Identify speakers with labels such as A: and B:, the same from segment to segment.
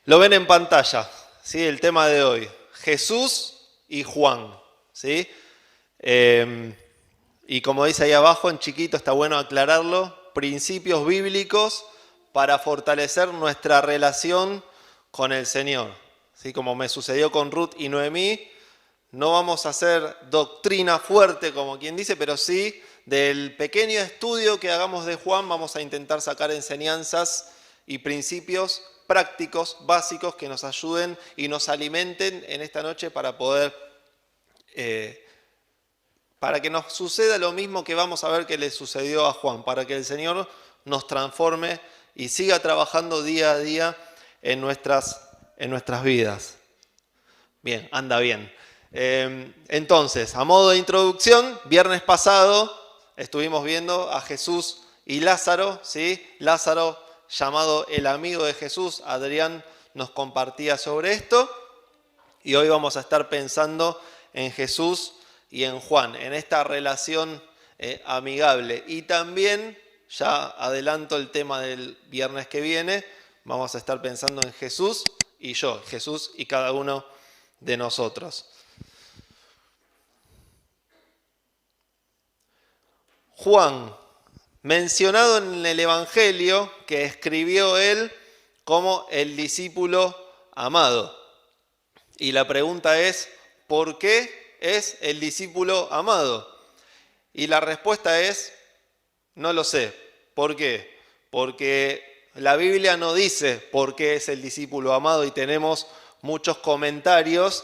A: Lo ven en pantalla, ¿sí? El tema de hoy, Jesús y Juan, ¿sí? Y como dice ahí abajo, en chiquito está bueno aclararlo, principios bíblicos para fortalecer nuestra relación con el Señor. ¿Sí? Como me sucedió con Ruth y Noemí, no vamos a hacer doctrina fuerte, como quien dice, pero sí del pequeño estudio que hagamos de Juan vamos a intentar sacar enseñanzas y principios prácticos, básicos, que nos ayuden y nos alimenten en esta noche para poder, para que nos suceda lo mismo que vamos a ver que le sucedió a Juan, para que el Señor nos transforme y siga trabajando día a día en nuestras vidas. Bien, anda bien. Entonces, a modo de introducción, viernes pasado estuvimos viendo a Jesús y Lázaro, ¿sí? Lázaro, llamado el amigo de Jesús, Adrián nos compartía sobre esto, y hoy vamos a estar pensando en Jesús y en Juan, en esta relación amigable. Y también, ya adelanto el tema del viernes que viene, vamos a estar pensando en Jesús y yo, Jesús y cada uno de nosotros. Juan, mencionado en el Evangelio, que escribió él como el discípulo amado. Y la pregunta es, ¿por qué es el discípulo amado? Y la respuesta es, no lo sé. ¿Por qué? Porque la Biblia no dice por qué es el discípulo amado y tenemos muchos comentarios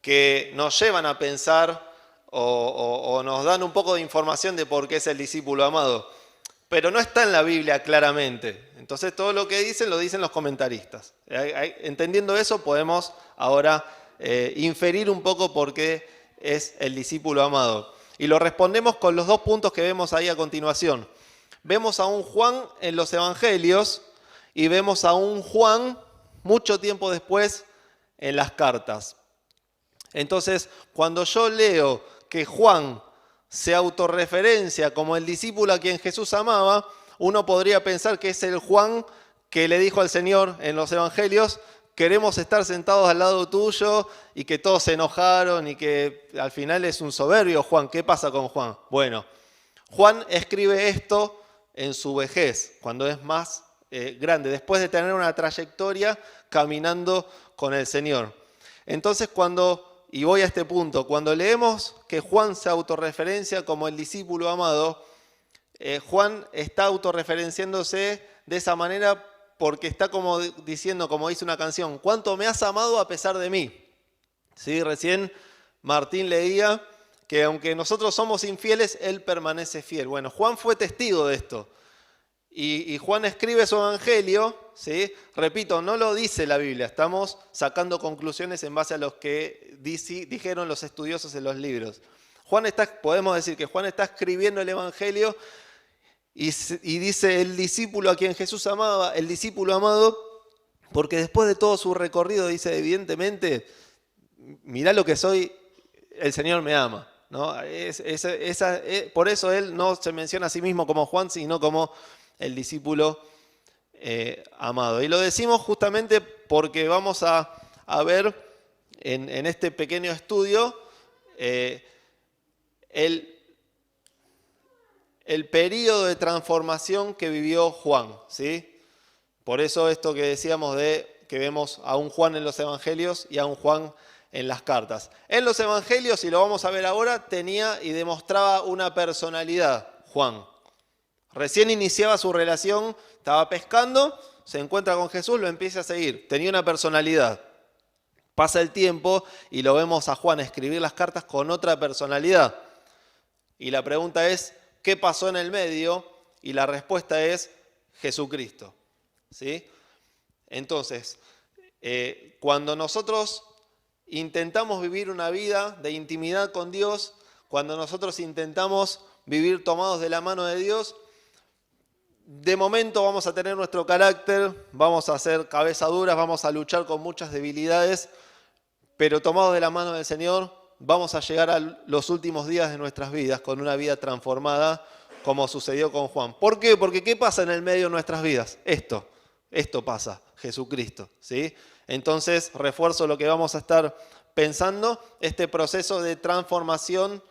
A: que nos llevan a pensar o nos dan un poco de información de por qué es el discípulo amado. Pero no está en la Biblia claramente. Entonces todo lo que dicen lo dicen los comentaristas. Entendiendo eso podemos ahora inferir un poco por qué es el discípulo amado. Y lo respondemos con los dos puntos que vemos ahí a continuación. Vemos a un Juan en los evangelios y vemos a un Juan mucho tiempo después en las cartas. Entonces, cuando yo leo que Juan se autorreferencia como el discípulo a quien Jesús amaba, uno podría pensar que es el Juan que le dijo al Señor en los evangelios: queremos estar sentados al lado tuyo, y que todos se enojaron y que al final es un soberbio Juan. ¿Qué pasa con Juan? Bueno, Juan escribe esto en su vejez, cuando es más grande, después de tener una trayectoria caminando con el Señor. Entonces y voy a este punto, cuando leemos que Juan se autorreferencia como el discípulo amado, Juan está autorreferenciándose de esa manera porque está como diciendo, como dice una canción, ¿cuánto me has amado a pesar de mí? ¿Sí? Recién Martín leía que aunque nosotros somos infieles, Él permanece fiel. Bueno, Juan fue testigo de esto. Y Juan escribe su evangelio, ¿sí? Repito, no lo dice la Biblia, estamos sacando conclusiones en base a los que dijeron los estudiosos en los libros. Podemos decir que Juan está escribiendo el evangelio y dice el discípulo a quien Jesús amaba, el discípulo amado, porque después de todo su recorrido dice, evidentemente, mirá lo que soy, el Señor me ama, ¿no? Por eso él no se menciona a sí mismo como Juan, sino como el discípulo amado. Y lo decimos justamente porque vamos a ver en este pequeño estudio el periodo de transformación que vivió Juan, ¿sí? Por eso esto que decíamos de que vemos a un Juan en los evangelios y a un Juan en las cartas. En los evangelios, y lo vamos a ver ahora, tenía y demostraba una personalidad, Juan. Recién iniciaba su relación, estaba pescando, se encuentra con Jesús, lo empieza a seguir. Tenía una personalidad. Pasa el tiempo y lo vemos a Juan escribir las cartas con otra personalidad. Y la pregunta es, ¿qué pasó en el medio? Y la respuesta es Jesucristo. ¿Sí? Entonces, cuando nosotros intentamos vivir una vida de intimidad con Dios, cuando nosotros intentamos vivir tomados de la mano de Dios, de momento vamos a tener nuestro carácter, vamos a ser cabeza duras, vamos a luchar con muchas debilidades, pero tomados de la mano del Señor vamos a llegar a los últimos días de nuestras vidas con una vida transformada, como sucedió con Juan. ¿Por qué? Porque ¿qué pasa en el medio de nuestras vidas? Esto pasa. Jesucristo, ¿sí? Entonces, refuerzo lo que vamos a estar pensando, este proceso de transformación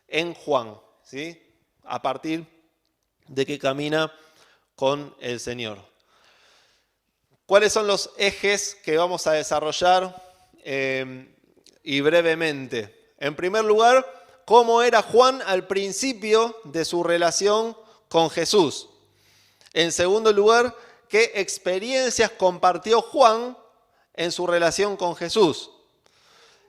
A: en Juan, ¿sí? A partir de que camina con el Señor. ¿Cuáles son los ejes que vamos a desarrollar y brevemente? En primer lugar, ¿cómo era Juan al principio de su relación con Jesús? En segundo lugar, ¿qué experiencias compartió Juan en su relación con Jesús?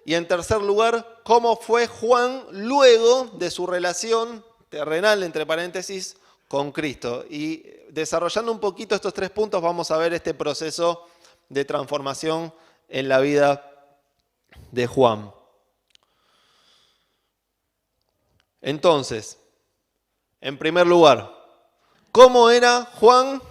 A: Y en tercer lugar, ¿cómo fue Juan luego de su relación terrenal, entre paréntesis, con Cristo? Y desarrollando un poquito estos 3 puntos, vamos a ver este proceso de transformación en la vida de Juan. Entonces, en primer lugar, ¿cómo era Juan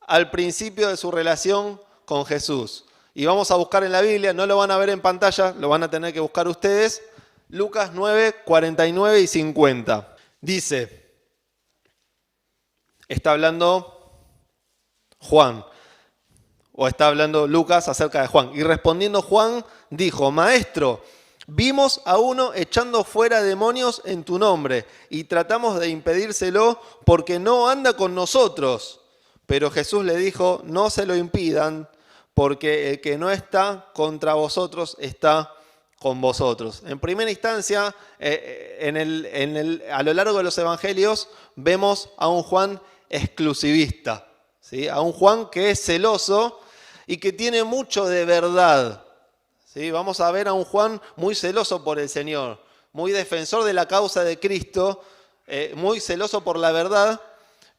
A: al principio de su relación con Jesús? Y vamos a buscar en la Biblia, no lo van a ver en pantalla, lo van a tener que buscar ustedes, Lucas 9, 49 y 50. Dice, está hablando Juan, o está hablando Lucas acerca de Juan. Y respondiendo Juan, dijo, Maestro, vimos a uno echando fuera demonios en tu nombre y tratamos de impedírselo porque no anda con nosotros. Pero Jesús le dijo, no se lo impidan, porque el que no está contra vosotros está con vosotros. En primera instancia, a lo largo de los evangelios, vemos a un Juan exclusivista, ¿sí? A un Juan que es celoso y que tiene mucho de verdad. ¿Sí? Vamos a ver a un Juan muy celoso por el Señor, muy defensor de la causa de Cristo, muy celoso por la verdad,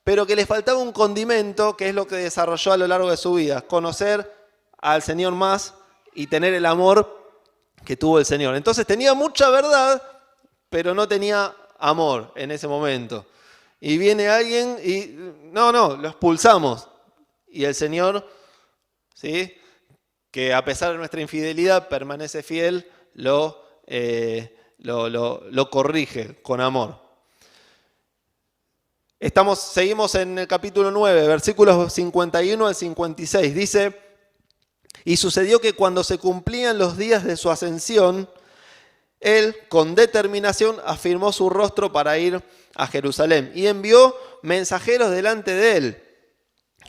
A: pero que le faltaba un condimento, que es lo que desarrolló a lo largo de su vida, conocer al Señor más y tener el amor que tuvo el Señor. Entonces tenía mucha verdad, pero no tenía amor en ese momento. Y viene alguien y, no, lo expulsamos. Y el Señor, ¿sí?, que a pesar de nuestra infidelidad permanece fiel, lo corrige con amor. Seguimos en el capítulo 9, versículos 51 al 56. Dice, y sucedió que cuando se cumplían los días de su ascensión, él con determinación afirmó su rostro para ir a Jerusalén y envió mensajeros delante de él.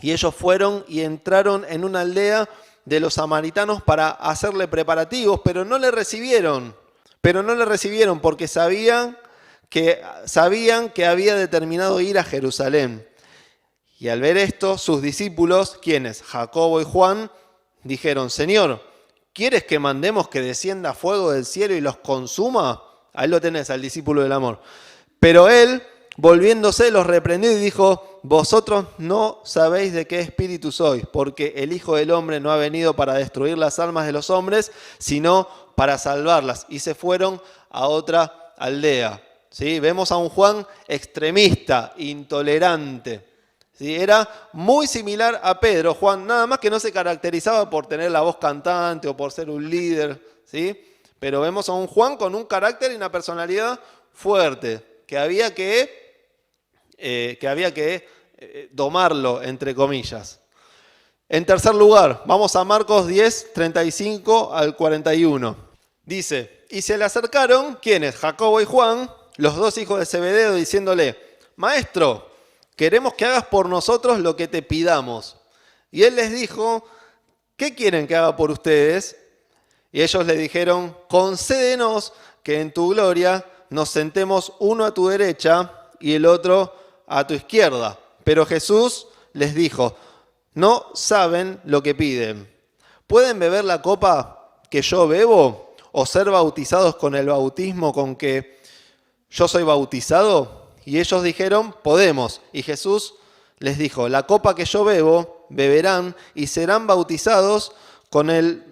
A: Y ellos fueron y entraron en una aldea de los samaritanos para hacerle preparativos, pero no le recibieron porque sabían que había determinado ir a Jerusalén. Y al ver esto, sus discípulos, ¿quiénes? Jacobo y Juan, dijeron, Señor, ¿quieres que mandemos que descienda fuego del cielo y los consuma? Ahí lo tenés, al discípulo del amor. Pero él, volviéndose, los reprendió y dijo, vosotros no sabéis de qué espíritu sois, porque el Hijo del Hombre no ha venido para destruir las almas de los hombres, sino para salvarlas. Y se fueron a otra aldea. ¿Sí? Vemos a un Juan extremista, intolerante. ¿Sí? Era muy similar a Pedro, Juan, nada más que no se caracterizaba por tener la voz cantante o por ser un líder, ¿sí? Pero vemos a un Juan con un carácter y una personalidad fuerte, que había que domarlo, entre comillas. En tercer lugar, vamos a Marcos 10, 35 al 41. Dice, y se le acercaron, ¿quiénes? Jacobo y Juan, los 2 hijos de Zebedeo, diciéndole, Maestro, queremos que hagas por nosotros lo que te pidamos. Y él les dijo, ¿qué quieren que haga por ustedes? Y ellos le dijeron, concédenos que en tu gloria nos sentemos uno a tu derecha y el otro a tu izquierda. Pero Jesús les dijo, no saben lo que piden. ¿Pueden beber la copa que yo bebo o ser bautizados con el bautismo con que yo soy bautizado? Y ellos dijeron, podemos. Y Jesús les dijo, la copa que yo bebo, beberán y serán bautizados con el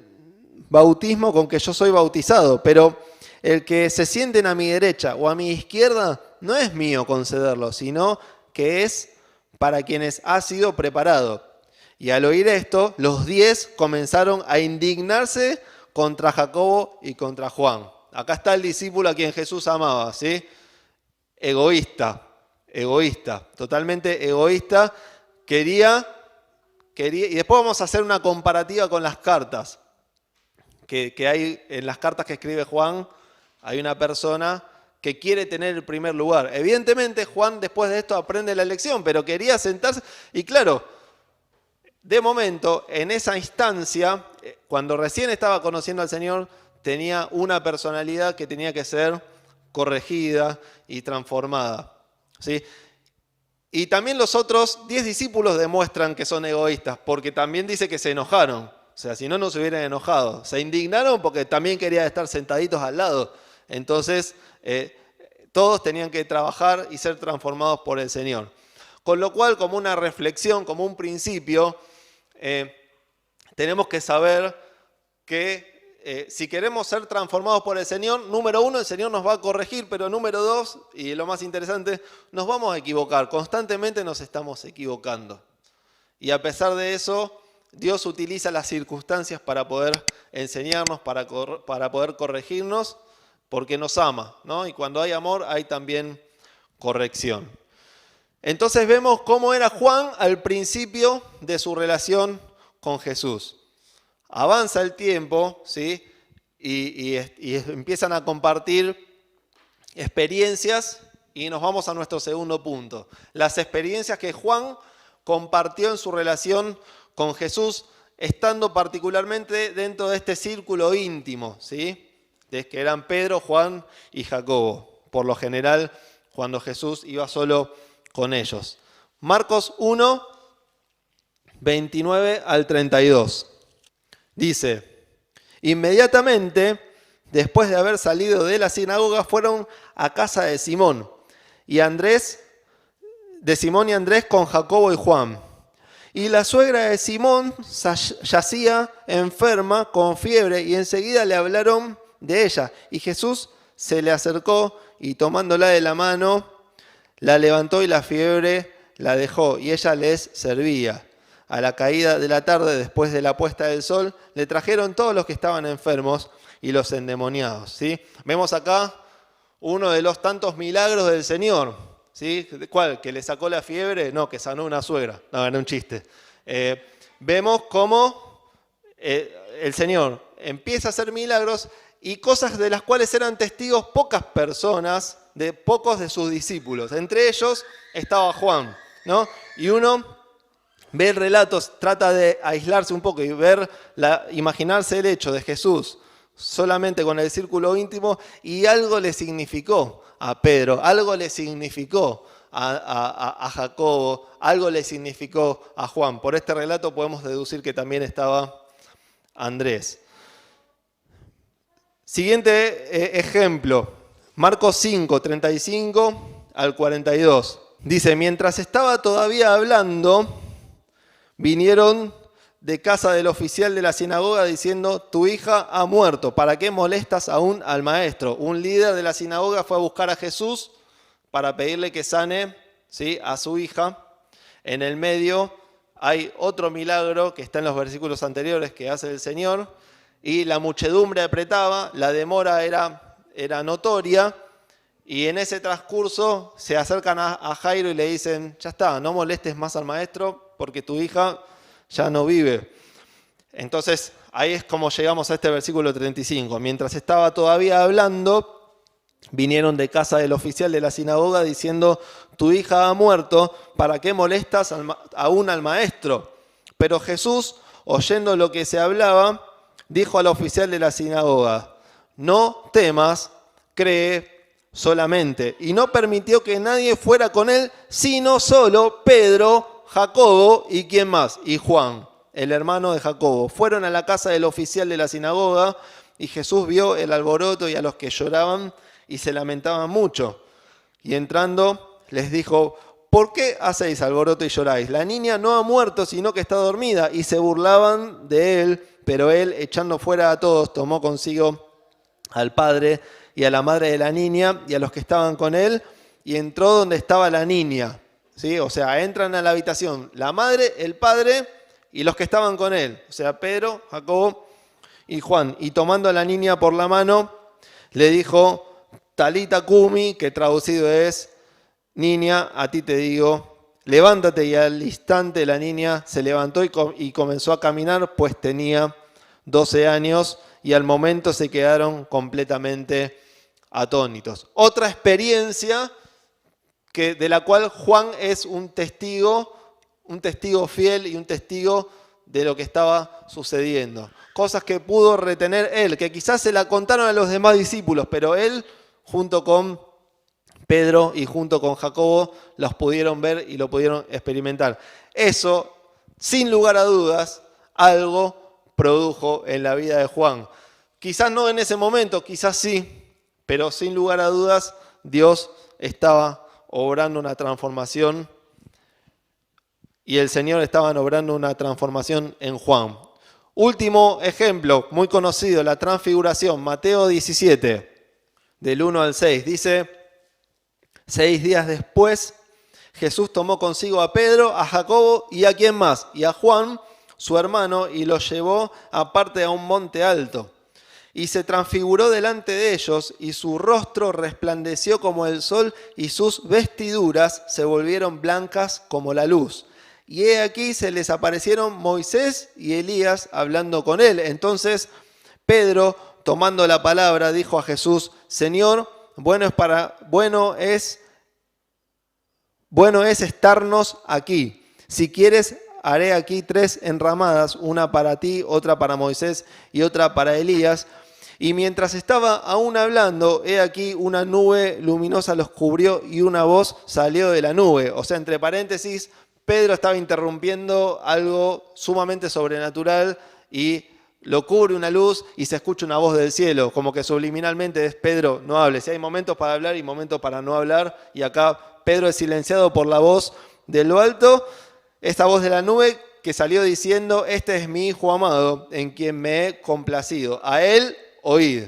A: bautismo con que yo soy bautizado. Pero el que se sienten a mi derecha o a mi izquierda no es mío concederlo, sino que es para quienes ha sido preparado. Y al oír esto, los 10 comenzaron a indignarse contra Jacobo y contra Juan. Acá está el discípulo a quien Jesús amaba, ¿sí? Egoísta, totalmente egoísta, quería y después vamos a hacer una comparativa con las cartas, que hay en las cartas que escribe Juan, hay una persona que quiere tener el primer lugar. Evidentemente Juan después de esto aprende la lección, pero quería sentarse, y claro, de momento, en esa instancia, cuando recién estaba conociendo al Señor, tenía una personalidad que tenía que ser corregida y transformada, ¿sí? Y también los otros 10 discípulos demuestran que son egoístas, porque también dice que se enojaron. O sea, si no, no se hubieran enojado. Se indignaron porque también querían estar sentaditos al lado. Entonces, todos tenían que trabajar y ser transformados por el Señor. Con lo cual, como una reflexión, como un principio, tenemos que saber que si queremos ser transformados por el Señor, número uno, el Señor nos va a corregir, pero número dos, y lo más interesante, nos vamos a equivocar. Constantemente nos estamos equivocando. Y a pesar de eso, Dios utiliza las circunstancias para poder enseñarnos, para poder corregirnos, porque nos ama, ¿no? Y cuando hay amor, hay también corrección. Entonces vemos cómo era Juan al principio de su relación con Jesús. Avanza el tiempo, ¿sí? y empiezan a compartir experiencias y nos vamos a nuestro segundo punto. Las experiencias que Juan compartió en su relación con Jesús, estando particularmente dentro de este círculo íntimo, ¿sí? Que eran Pedro, Juan y Jacobo. Por lo general, cuando Jesús iba solo con ellos. Marcos 1, 29 al 32. Dice, inmediatamente, después de haber salido de la sinagoga, fueron a casa de Simón y Andrés con Jacobo y Juan. Y la suegra de Simón yacía enferma con fiebre y enseguida le hablaron de ella. Y Jesús se le acercó y tomándola de la mano, la levantó y la fiebre la dejó y ella les servía. A la caída de la tarde, después de la puesta del sol, le trajeron todos los que estaban enfermos y los endemoniados, ¿sí? Vemos acá uno de los tantos milagros del Señor, ¿sí? ¿Cuál? ¿Que le sacó la fiebre? No, que sanó una suegra. No, era un chiste. Vemos cómo el Señor empieza a hacer milagros y cosas de las cuales eran testigos pocas personas, de pocos de sus discípulos. Entre ellos estaba Juan, ¿no? Y uno ve el relato, trata de aislarse un poco y imaginarse el hecho de Jesús solamente con el círculo íntimo, y algo le significó a Pedro, algo le significó a Jacobo, algo le significó a Juan. Por este relato podemos deducir que también estaba Andrés. Siguiente ejemplo, Marcos 5, 35 al 42. Dice, mientras estaba todavía hablando, vinieron de casa del oficial de la sinagoga diciendo, tu hija ha muerto, ¿para qué molestas aún al maestro? Un líder de la sinagoga fue a buscar a Jesús para pedirle que sane, ¿sí?, a su hija. En el medio hay otro milagro que está en los versículos anteriores que hace el Señor, y la muchedumbre apretaba, la demora era notoria, y en ese transcurso se acercan a Jairo y le dicen, ya está, no molestes más al maestro porque tu hija ya no vive. Entonces, ahí es como llegamos a este versículo 35. Mientras estaba todavía hablando, vinieron de casa del oficial de la sinagoga diciendo, tu hija ha muerto, ¿para qué molestas aún al maestro? Pero Jesús, oyendo lo que se hablaba, dijo al oficial de la sinagoga, no temas, cree solamente. Y no permitió que nadie fuera con él, sino solo Pedro, Jacobo y ¿quién más? Y Juan, el hermano de Jacobo. Fueron a la casa del oficial de la sinagoga y Jesús vio el alboroto y a los que lloraban y se lamentaban mucho. Y entrando les dijo, ¿por qué hacéis alboroto y lloráis? La niña no ha muerto, sino que está dormida. Y se burlaban de él, pero él, echando fuera a todos, tomó consigo al padre y a la madre de la niña y a los que estaban con él, y entró donde estaba la niña. ¿Sí? O sea, entran a la habitación la madre, el padre y los que estaban con él. O sea, Pedro, Jacobo y Juan. Y tomando a la niña por la mano, le dijo, Talita Cumi, que traducido es, niña, a ti te digo, levántate, y al instante la niña se levantó y comenzó a caminar, pues tenía 12 años, y al momento se quedaron completamente atónitos. Otra experiencia de la cual Juan es un testigo fiel y un testigo de lo que estaba sucediendo. Cosas que pudo retener él, que quizás se la contaron a los demás discípulos, pero él, junto con Pedro y junto con Jacobo, los pudieron ver y lo pudieron experimentar. Eso, sin lugar a dudas, algo produjo en la vida de Juan. Quizás no en ese momento, quizás sí, pero sin lugar a dudas, Dios estaba obrando una transformación y el Señor estaba obrando una transformación en Juan. Último ejemplo, muy conocido, la transfiguración, Mateo 17, del 1 al 6. Dice: 6 días después, Jesús tomó consigo a Pedro, a Jacobo y a quién más, y a Juan, su hermano, y los llevó aparte a un monte alto. Y se transfiguró delante de ellos, y su rostro resplandeció como el sol, y sus vestiduras se volvieron blancas como la luz. Y he aquí se les aparecieron Moisés y Elías hablando con él. Entonces Pedro, tomando la palabra, dijo a Jesús: Señor, bueno es estarnos aquí. Si quieres, haré aquí 3 enramadas, una para ti, otra para Moisés y otra para Elías. Y mientras estaba aún hablando, he aquí una nube luminosa los cubrió y una voz salió de la nube. O sea, entre paréntesis, Pedro estaba interrumpiendo algo sumamente sobrenatural y lo cubre una luz y se escucha una voz del cielo, como que subliminalmente es: Pedro, no hables. Y hay momentos para hablar y momentos para no hablar, y acá Pedro es silenciado por la voz de lo alto, esta voz de la nube que salió diciendo: este es mi Hijo amado, en quien me he complacido. A él oíd.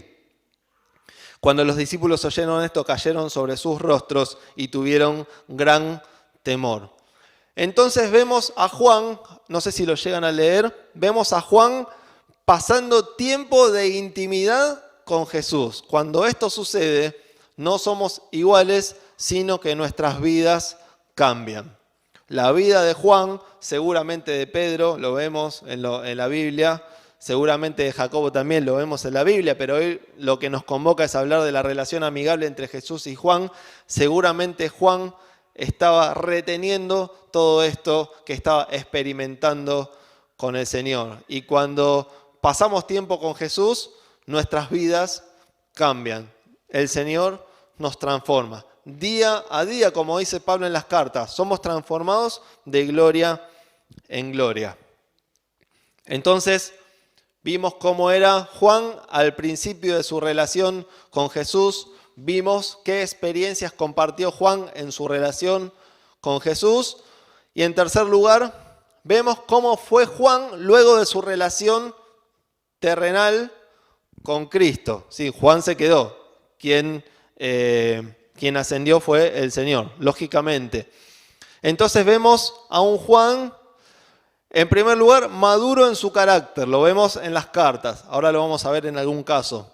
A: Cuando los discípulos oyeron esto, cayeron sobre sus rostros y tuvieron gran temor. Entonces vemos a Juan, no sé si lo llegan a leer, vemos a Juan pasando tiempo de intimidad con Jesús. Cuando esto sucede, no somos iguales, sino que nuestras vidas cambian. La vida de Juan, seguramente de Pedro, lo vemos en la Biblia, seguramente de Jacobo también lo vemos en la Biblia, pero hoy lo que nos convoca es hablar de la relación amigable entre Jesús y Juan. Seguramente Juan estaba reteniendo todo esto que estaba experimentando con el Señor. Y cuando pasamos tiempo con Jesús, nuestras vidas cambian. El Señor nos transforma. Día a día, como dice Pablo en las cartas, somos transformados de gloria en gloria. Entonces, vimos cómo era Juan al principio de su relación con Jesús. Vimos qué experiencias compartió Juan en su relación con Jesús. Y en tercer lugar, vemos cómo fue Juan luego de su relación terrenal con Cristo. Sí, Juan se quedó. Quien ascendió fue el Señor, lógicamente. Entonces vemos a un Juan, en primer lugar, maduro en su carácter. Lo vemos en las cartas. Ahora lo vamos a ver en algún caso.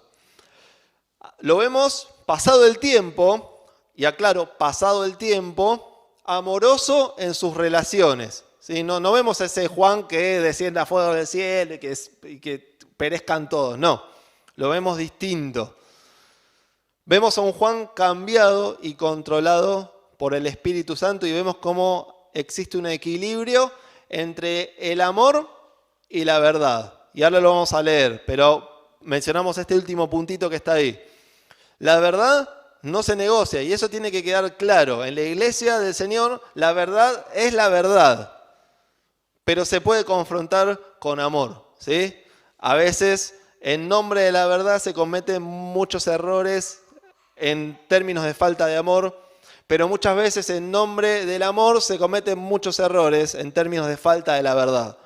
A: Lo vemos pasado el tiempo, y aclaro, pasado el tiempo, amoroso en sus relaciones. ¿Sí? No vemos ese Juan que desciende a fuego del cielo y que perezcan todos. No, lo vemos distinto. Vemos a un Juan cambiado y controlado por el Espíritu Santo, y vemos cómo existe un equilibrio entre el amor y la verdad. Y ahora lo vamos a leer, pero mencionamos este último puntito que está ahí. La verdad no se negocia, y eso tiene que quedar claro. En la iglesia del Señor, la verdad es la verdad, pero se puede confrontar con amor, ¿sí? A veces, en nombre de la verdad, se cometen muchos errores en términos de falta de amor, pero muchas veces en nombre del amor se cometen muchos errores en términos de falta de la verdad.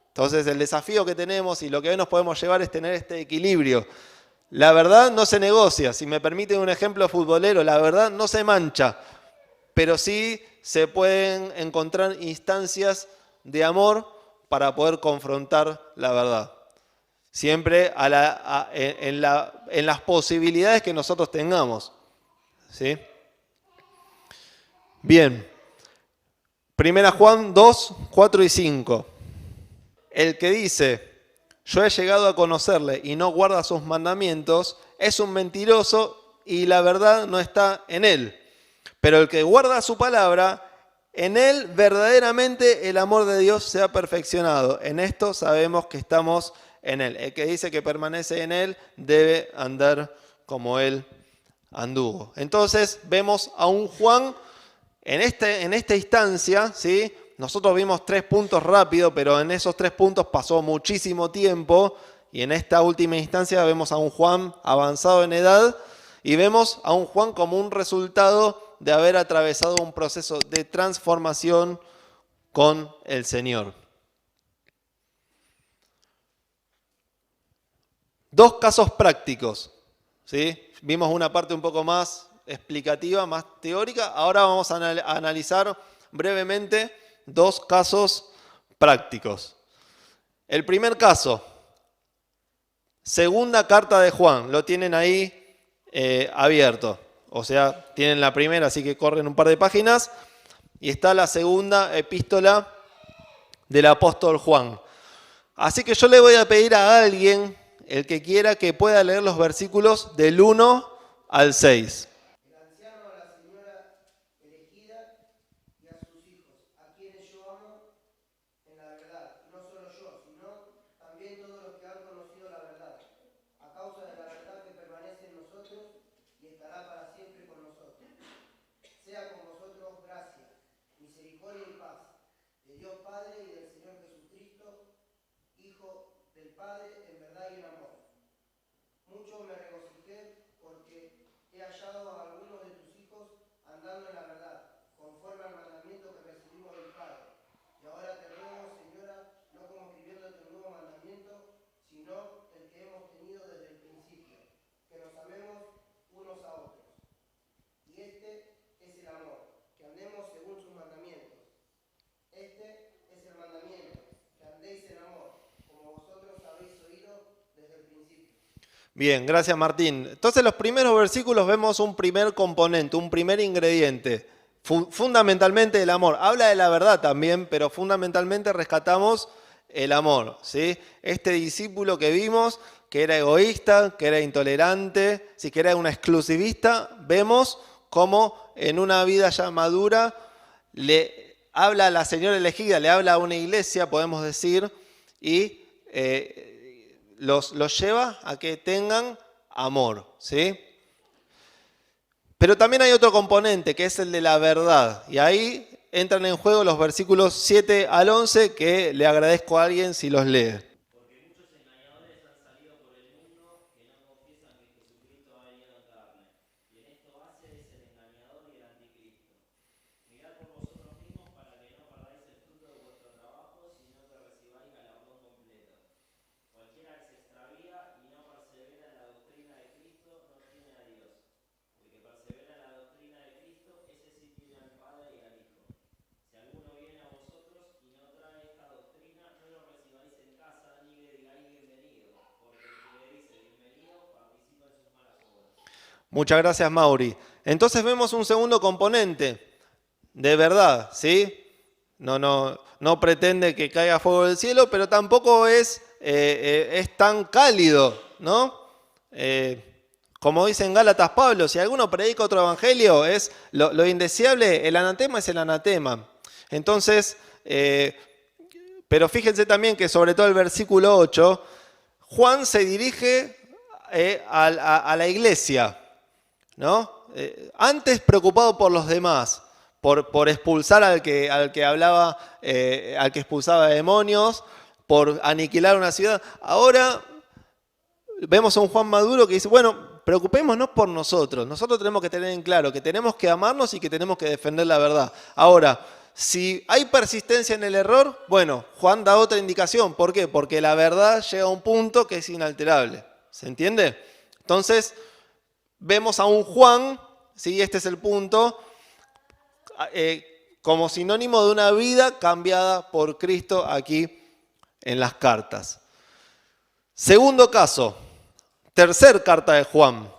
A: Entonces, el desafío que tenemos y lo que hoy nos podemos llevar es tener este equilibrio. La verdad no se negocia. Si me permiten un ejemplo futbolero, la verdad no se mancha, pero sí se pueden encontrar instancias de amor para poder confrontar la verdad. Siempre en las posibilidades que nosotros tengamos. ¿Sí? Bien. Primera Juan 2, 4 y 5. El que dice, yo he llegado a conocerle y no guarda sus mandamientos, es un mentiroso y la verdad no está en él. Pero el que guarda su palabra, en él verdaderamente el amor de Dios se ha perfeccionado. En esto sabemos que estamos en él. El que dice que permanece en él debe andar como él anduvo. Entonces vemos a un Juan en esta instancia, ¿sí? Nosotros vimos 3 puntos rápido, pero en esos 3 puntos pasó muchísimo tiempo y en esta última instancia vemos a un Juan avanzado en edad y vemos a un Juan como un resultado de haber atravesado un proceso de transformación con el Señor. 2 casos prácticos, ¿sí? Vimos una parte un poco más explicativa, más teórica. Ahora vamos a analizar brevemente 2 casos prácticos. El primer caso, segunda carta de Juan, lo tienen ahí abierto. O sea, tienen la primera, así que corren un par de páginas. Y está la segunda epístola del apóstol Juan. Así que yo le voy a pedir a alguien, el que quiera, que pueda leer los versículos del 1 al 6. Bien, gracias Martín. Entonces los primeros versículos vemos un primer componente, un primer ingrediente, fundamentalmente el amor. Habla de la verdad también, pero fundamentalmente rescatamos el amor, ¿sí? Este discípulo que vimos, que era egoísta, que era intolerante, si que era un exclusivista, vemos cómo en una vida ya madura le habla a la señora elegida, le habla a una iglesia, podemos decir, y los lleva a que tengan amor, ¿sí? Pero también hay otro componente, que es el de la verdad. Y ahí entran en juego los versículos 7 al 11, que le agradezco a alguien si los lee. Muchas gracias, Mauri. Entonces vemos un segundo componente, de verdad, ¿sí? No pretende que caiga fuego del cielo, pero tampoco es tan cálido, ¿no? Como dice en Gálatas Pablo, si alguno predica otro evangelio, es lo indeseable, el anatema es el anatema. Entonces, pero fíjense también que sobre todo el versículo 8, Juan se dirige a la iglesia, ¿no? Antes preocupado por los demás, por expulsar al que hablaba, al que expulsaba demonios, por aniquilar una ciudad. Ahora vemos a un Juan maduro que dice, bueno, preocupémonos por nosotros. Nosotros tenemos que tener en claro que tenemos que amarnos y que tenemos que defender la verdad. Ahora, si hay persistencia en el error, bueno, Juan da otra indicación. ¿Por qué? Porque la verdad llega a un punto que es inalterable. ¿Se entiende? Entonces, vemos a un Juan, ¿sí? Este es el punto, como sinónimo de una vida cambiada por Cristo aquí en las cartas. Segundo caso, tercer carta de Juan.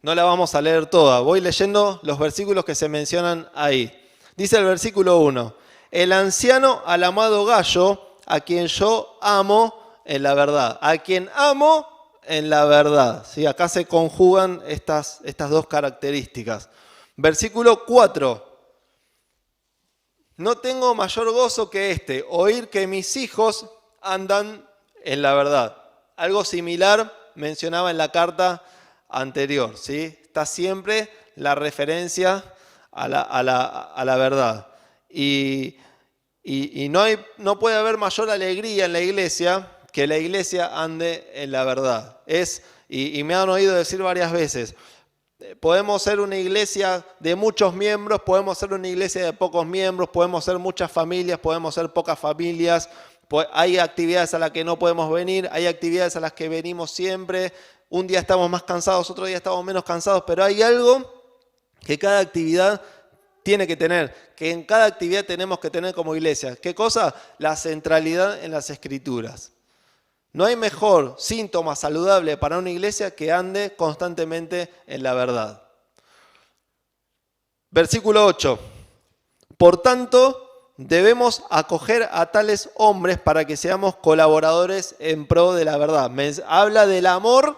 A: No la vamos a leer toda, voy leyendo los versículos que se mencionan ahí. Dice el versículo 1, el anciano al amado Gayo, a quien yo amo en la verdad. A quien amo en la verdad. ¿Sí? Acá se conjugan estas dos características. Versículo 4. No tengo mayor gozo que este, oír que mis hijos andan en la verdad. Algo similar mencionaba en la carta anterior, ¿sí? Está siempre la referencia a la verdad. Y no puede haber mayor alegría en la iglesia que la iglesia ande en la verdad. Y me han oído decir varias veces, podemos ser una iglesia de muchos miembros, podemos ser una iglesia de pocos miembros, podemos ser muchas familias, podemos ser pocas familias. Hay actividades a las que no podemos venir, hay actividades a las que venimos siempre. Un día estamos más cansados, otro día estamos menos cansados, pero hay algo que cada actividad tiene que tener, que en cada actividad tenemos que tener como iglesia. ¿Qué cosa? La centralidad en las Escrituras. No hay mejor síntoma saludable para una iglesia que ande constantemente en la verdad. Versículo 8. Por tanto, debemos acoger a tales hombres para que seamos colaboradores en pro de la verdad. Habla del amor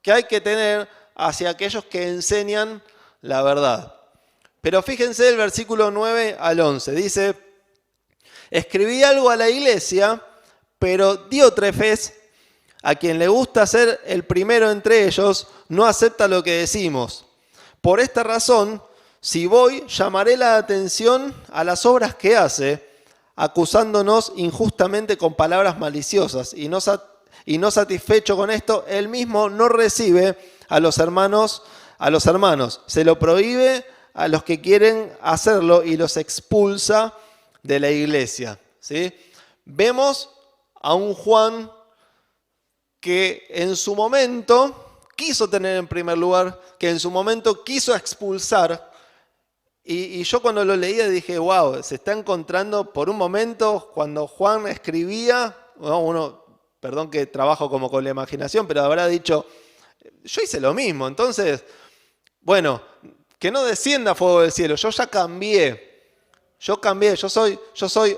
A: que hay que tener hacia aquellos que enseñan la verdad. Pero fíjense el versículo 9 al 11. Dice, escribí algo a la iglesia, pero Diótrefes, a quien le gusta ser el primero entre ellos, no acepta lo que decimos. Por esta razón, si voy, llamaré la atención a las obras que hace, acusándonos injustamente con palabras maliciosas. Y no satisfecho con esto, él mismo no recibe a los hermanos. Se lo prohíbe a los que quieren hacerlo y los expulsa de la iglesia. ¿Sí? Vemos a un Juan que en su momento quiso tener en primer lugar, que en su momento quiso expulsar. Y yo cuando lo leía dije, wow, se está encontrando por un momento cuando Juan escribía, perdón que trabajo como con la imaginación, pero habrá dicho, yo hice lo mismo, entonces, bueno, que no descienda fuego del cielo, yo ya cambié, yo soy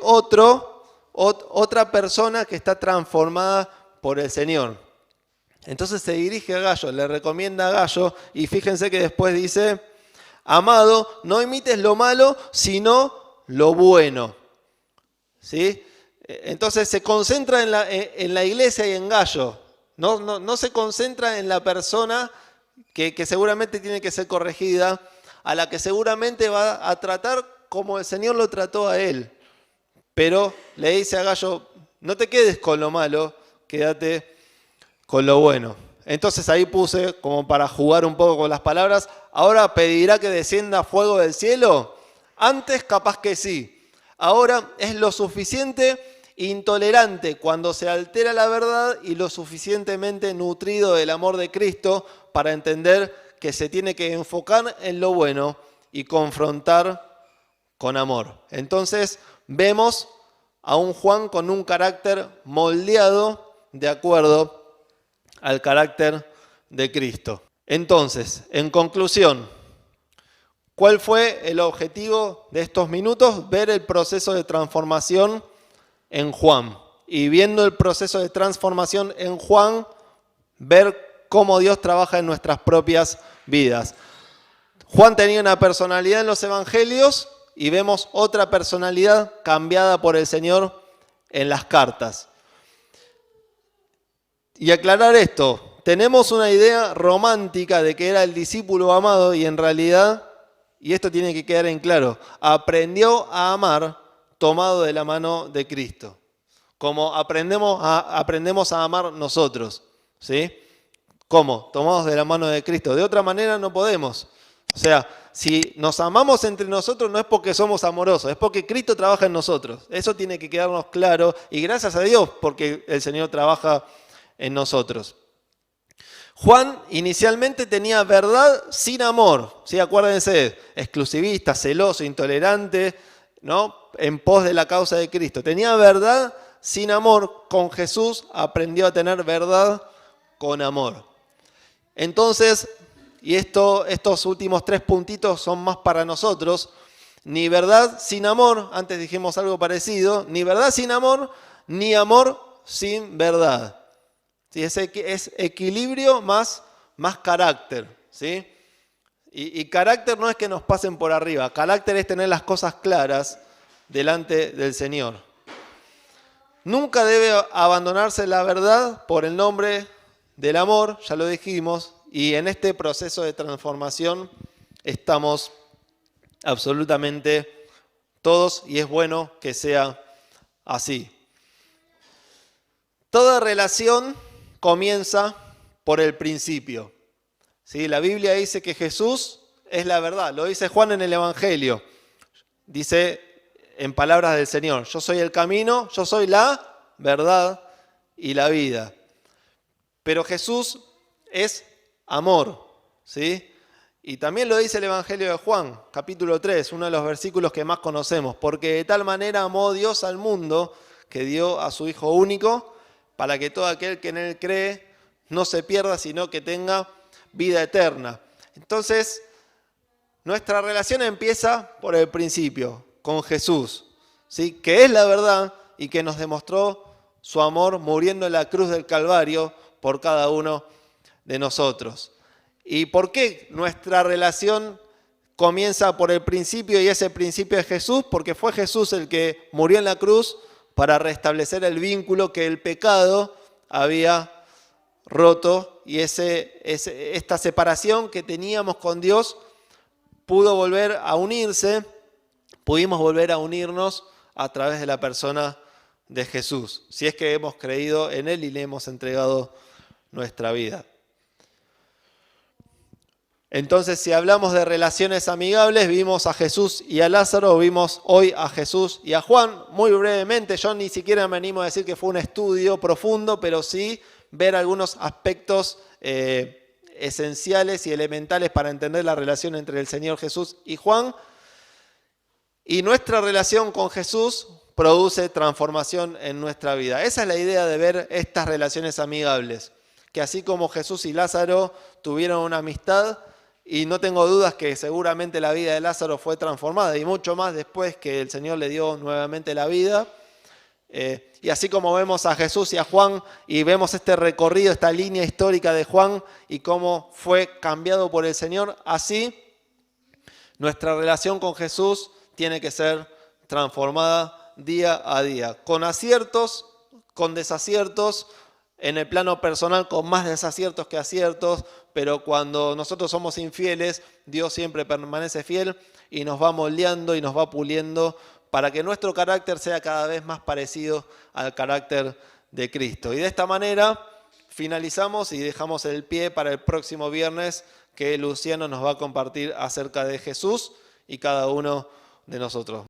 A: otra persona que está transformada por el Señor. Entonces se dirige a Gayo, le recomienda a Gayo, y fíjense que después dice, amado, no imites lo malo, sino lo bueno. ¿Sí? Entonces se concentra en la iglesia y en Gayo. No se concentra en la persona que seguramente tiene que ser corregida, a la que seguramente va a tratar como el Señor lo trató a él. Pero le dice a Gayo, no te quedes con lo malo, quédate con lo bueno. Entonces ahí puse, como para jugar un poco con las palabras, ahora pedirá que descienda fuego del cielo. Antes capaz que sí. Ahora es lo suficiente intolerante cuando se altera la verdad y lo suficientemente nutrido del amor de Cristo para entender que se tiene que enfocar en lo bueno y confrontar con amor. Entonces vemos a un Juan con un carácter moldeado de acuerdo al carácter de Cristo. Entonces, en conclusión, ¿cuál fue el objetivo de estos minutos? Ver el proceso de transformación en Juan. Y viendo el proceso de transformación en Juan, ver cómo Dios trabaja en nuestras propias vidas. Juan tenía una personalidad en los evangelios y vemos otra personalidad cambiada por el Señor en las cartas. Y aclarar esto, tenemos una idea romántica de que era el discípulo amado y en realidad, y esto tiene que quedar en claro, aprendió a amar tomado de la mano de Cristo, como aprendemos a amar nosotros, ¿sí? ¿Cómo? Tomados de la mano de Cristo. De otra manera no podemos. O sea, si nos amamos entre nosotros no es porque somos amorosos, es porque Cristo trabaja en nosotros. Eso tiene que quedarnos claro y gracias a Dios porque el Señor trabaja en nosotros. Juan inicialmente tenía verdad sin amor, ¿sí? Acuérdense, exclusivista, celoso, intolerante, ¿no? En pos de la causa de Cristo. Tenía verdad sin amor, con Jesús aprendió a tener verdad con amor. Entonces, y estos últimos 3 puntitos son más para nosotros. Ni verdad sin amor, antes dijimos algo parecido, ni verdad sin amor, ni amor sin verdad. ¿Sí? Es equilibrio más carácter. ¿Sí? Y carácter no es que nos pasen por arriba, carácter es tener las cosas claras delante del Señor. Nunca debe abandonarse la verdad por el nombre del amor, ya lo dijimos, y en este proceso de transformación estamos absolutamente todos y es bueno que sea así. Toda relación comienza por el principio. ¿Sí? La Biblia dice que Jesús es la verdad, lo dice Juan en el Evangelio. Dice en palabras del Señor, yo soy el camino, yo soy la verdad y la vida. Pero Jesús es amor, ¿sí? Y también lo dice el Evangelio de Juan, capítulo 3, uno de los versículos que más conocemos. Porque de tal manera amó Dios al mundo que dio a su Hijo único, para que todo aquel que en Él cree no se pierda, sino que tenga vida eterna. Entonces, nuestra relación empieza por el principio, con Jesús, ¿sí? Que es la verdad y que nos demostró su amor muriendo en la cruz del Calvario por cada uno de nosotros. ¿Y por qué nuestra relación comienza por el principio y ese principio es Jesús? Porque fue Jesús el que murió en la cruz para restablecer el vínculo que el pecado había roto y esta separación que teníamos con Dios pudo volver a unirse, pudimos volver a unirnos a través de la persona de Jesús, si es que hemos creído en Él y le hemos entregado nuestra vida. Entonces, si hablamos de relaciones amigables, vimos a Jesús y a Lázaro, vimos hoy a Jesús y a Juan. Muy brevemente, yo ni siquiera me animo a decir que fue un estudio profundo, pero sí ver algunos aspectos esenciales y elementales para entender la relación entre el Señor Jesús y Juan. Y nuestra relación con Jesús produce transformación en nuestra vida. Esa es la idea de ver estas relaciones amigables, que así como Jesús y Lázaro tuvieron una amistad, y no tengo dudas que seguramente la vida de Lázaro fue transformada, y mucho más después que el Señor le dio nuevamente la vida. Y así como vemos a Jesús y a Juan, y vemos este recorrido, esta línea histórica de Juan, y cómo fue cambiado por el Señor, así nuestra relación con Jesús tiene que ser transformada día a día, con aciertos, con desaciertos, en el plano personal con más desaciertos que aciertos, pero cuando nosotros somos infieles, Dios siempre permanece fiel y nos va moldeando y nos va puliendo para que nuestro carácter sea cada vez más parecido al carácter de Cristo. Y de esta manera finalizamos y dejamos el pie para el próximo viernes que Luciano nos va a compartir acerca de Jesús y cada uno de nosotros.